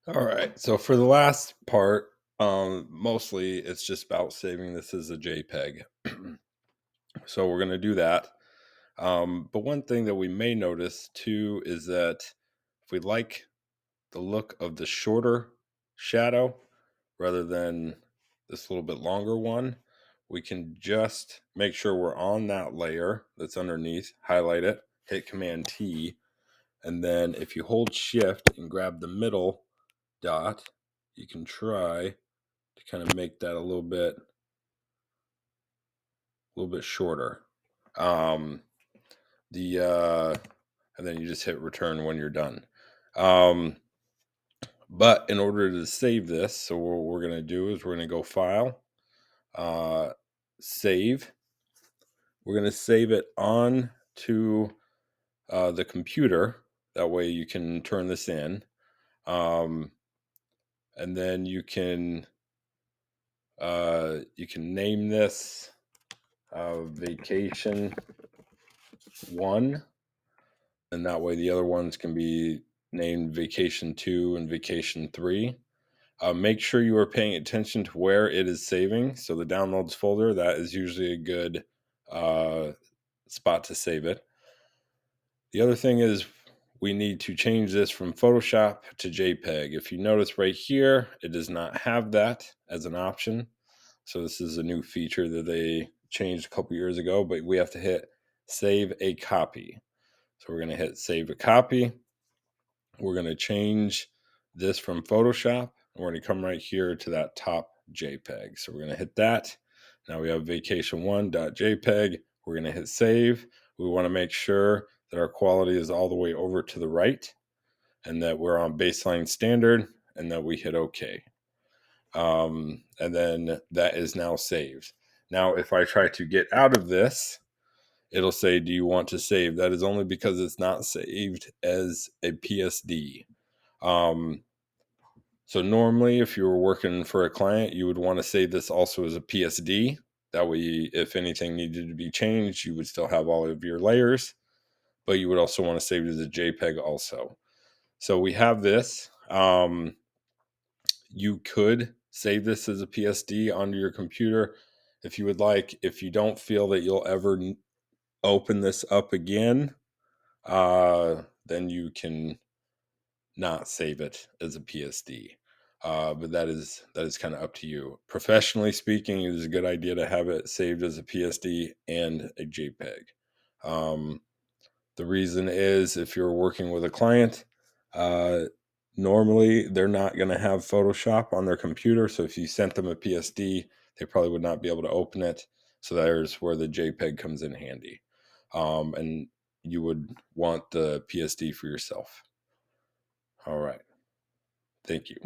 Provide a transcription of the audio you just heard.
All right. So for the last part, mostly it's just about saving this as a JPEG. So we're going to do that. But one thing that we may notice too is that if we like the look of the shorter shadow rather than this little bit longer one, we can just make sure we're on that layer that's underneath, highlight it, hit Command T, and then if you hold Shift and grab the middle dot, you can try to kind of make that a little bit shorter. Um, the and then you just hit return when you're done. Um, but in order to save this, so what we're going to do is we're going to go File, uh, Save. We're going to save it on to the computer. That way you can turn this in, um, and then you can name this Vacation One, and that way the other ones can be named Vacation 2 and Vacation 3. Make sure you are paying attention to where it is saving. So the downloads folder, that is usually a good uh, spot to save it. The other thing is we need to change this from Photoshop to JPEG. If you notice right here, it does not have that as an option. So this is a new feature that they changed a couple years ago, but we have to hit Save a Copy. So we're going to hit Save a Copy. We're going to change this from Photoshop. We're going to come right here to that top JPEG. So we're going to hit that. Now we have vacation1.jpg. We're going to hit save. We want to make sure that our quality is all the way over to the right and that we're on baseline standard and that we hit OK. And then that is now saved. Now, if I try to get out of this, it'll say, do you want to save? That is only because it's not saved as a PSD. So normally, if you were working for a client, you would want to save this also as a PSD. That way, if anything needed to be changed, you would still have all of your layers, but you would also want to save it as a JPEG also. So we have this. You could save this as a PSD onto your computer if you would like. If you don't feel that you'll ever open this up again, then you can not save it as a PSD. But that is kind of up to you. Professionally speaking, it is a good idea to have it saved as a PSD and a JPEG. Um, the reason is if you're working with a client, uh, normally they're not going to have Photoshop on their computer. So if you sent them a PSD, they probably would not be able to open it. So there's where the JPEG comes in handy. And you would want the PSD for yourself. All right. Thank you.